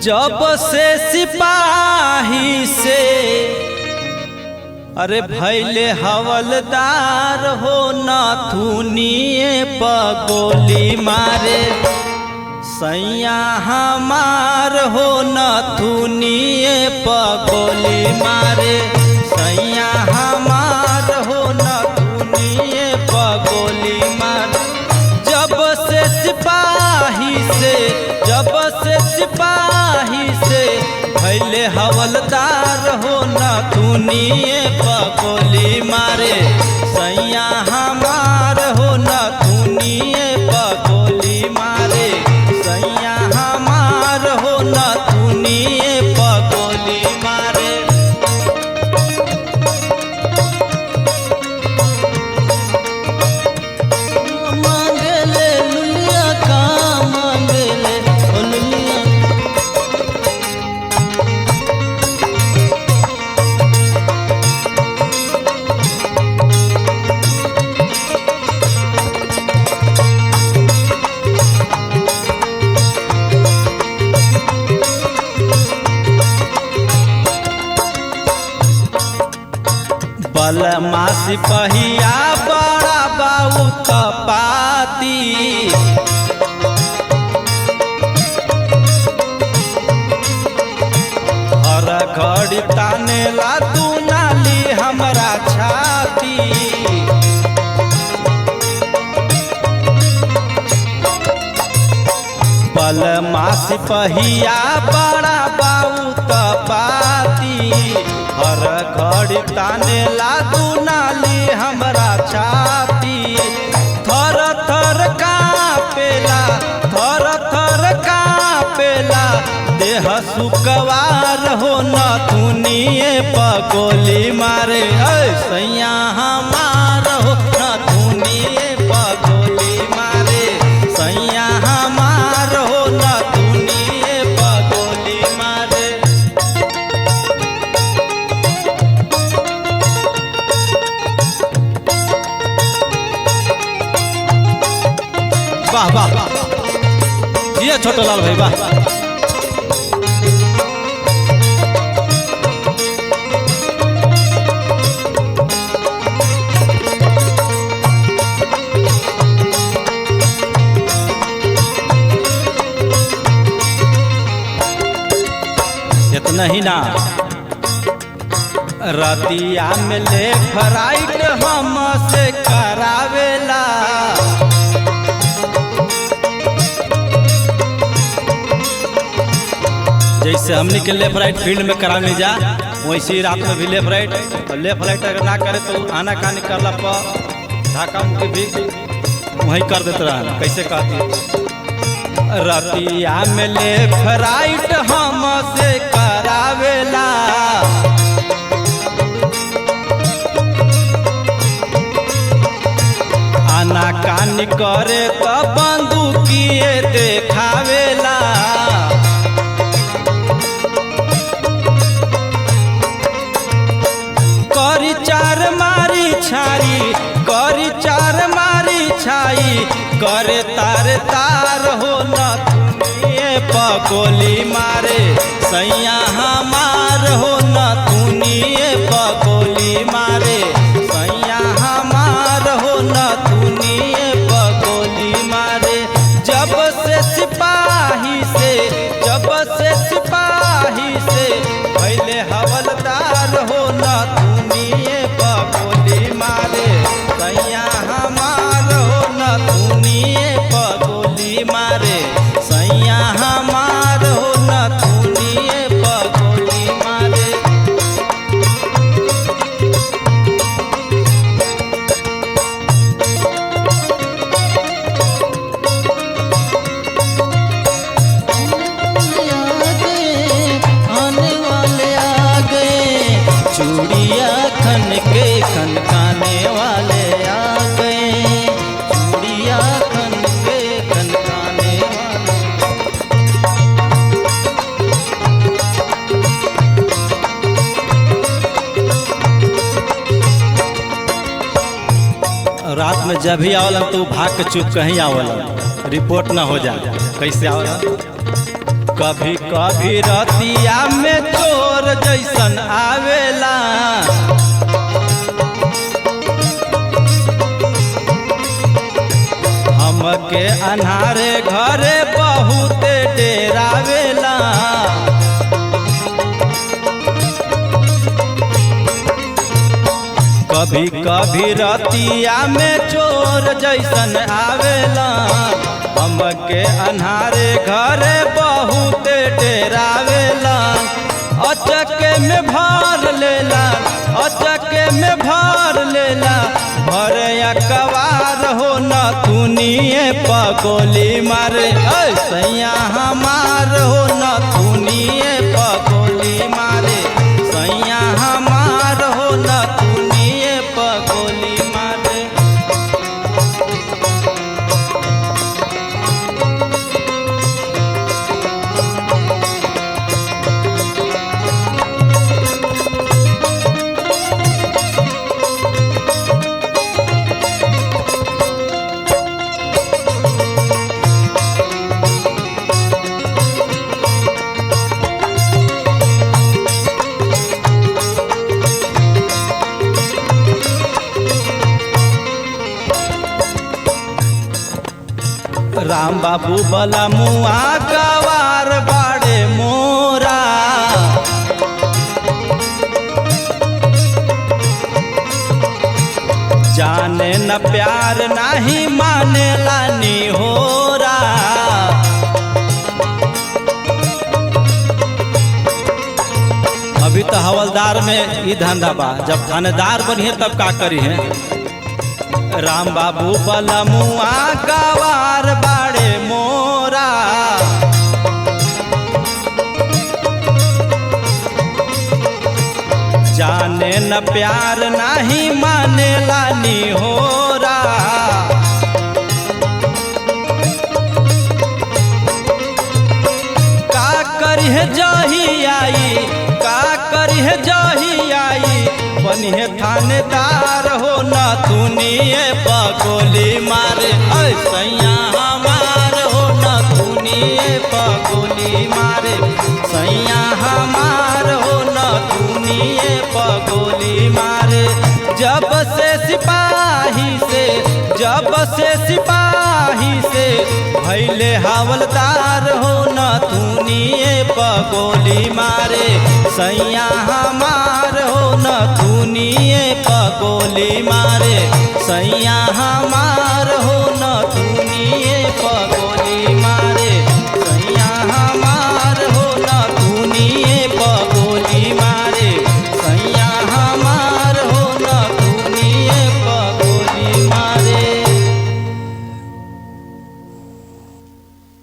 जब से सिपाही से अरे भैले हवलदार हो नाथुनिए पगोली मारे सैया हमार हो नाथुनिए पगोली मारे सैया हमार हो नाथुनिए पगोली मारे जब से सिपाही से भैले हवलदार हो नाथुनिए पगोली मारे सैया हमार हो नाथुनिए पगोली मारे सैया हमार हो नाथुनिए पगोली मारे मांगले लुलिया का मांगले ओ लुलिया बलमा सिपहिया बड़ा बाऊ तपाती हर घड़ी ताने ला तू नाली हमरा छाती बलमा सिपहिया बड़ा बाऊ तपाती हर घड़ी ताने ला तू नाली हमरा छाती थर थर कापेला देह सुकवार हो नाथुनिए पगोली मारे सैया हमार हो नाथुनिए पगोली मारे सैया हमार हो नाथुनिए पगोली मारे वाह वाह ये छोटो लाल भाई वाह इतना ही ना रतिया में ले फ्राइट हम से करावेला जैसे हमने के लेफ्ट राइट फील्ड में कराने जा वैसे ही रात में भी लेफ्ट राइट अगर ना करे तो आना कानी करला पर ढाका मुक्की भी वहीं कर देते रहा कैसे कहती रतिया में लेफ्ट राइट हम से करावेला आना कानी करे तो बंदूकिए देखावेला करी चार मारी छाई करे तार हो नाथुनिए पगोली मारे सैया हमार हो नाथुनिए पगोली मारे सैया हमार हो नाथुनिए पगोली मारे जब से सिपाही से पहले हवलदार हो नाथुनिए पगोली मारे सैया हमार हो नाथुनिए पगोली मारे सैया हमार हो नाथुनिए पगोली मारे आने वाले आ गए चूड़िया खनकाने वाले आ गए चूड़िया खनकाने वाले रात में जब भी आवलन तो भाग के चुप कहीं आवलन रिपोर्ट ना हो जाए कैसे आवलन कभी कभी रतिया में चोर जैसन आवेला, हमके अन्हारे घरे बहुत डेरावेला। कभी कभी रतिया में चोर जैसन आवेला, हमके अन्हारे घरे बहुत डेरावेला। अचके में भर लेला, अचके में भर लेला, भर अकबार हो न तुनिए पगोली मारे। सैया हमार हो न तुनिए पगोली मारे, सैया हमार हो न तुनिए पगोली मारे। राम बाबू बला मुआ गवार बाड़े मोरा, जाने न प्यार नाही माने लानी होरा। अभी तो हवलदार में ये धंधा बा, जब थानेदार बनिए तब का करी है। राम बाबू बलमुआ गवार बाड़े मोरा, जाने न प्यार नाही माने लानी होरा। का करी है जही आई, का करी है जही आई, बनिए थानेदार हो न तुनिए पगोली मारे। सैया हमार हो न तुनिए पगोली मारे, सैया हमार हो न तुनिए पगोली मारे। जब से सिपाही से, जब से सिपाही से भैले हवलदार हो न तुनिए पगोली मारे, सैया हमार हो न तुनिए पगोली मारे, सैया हमार हो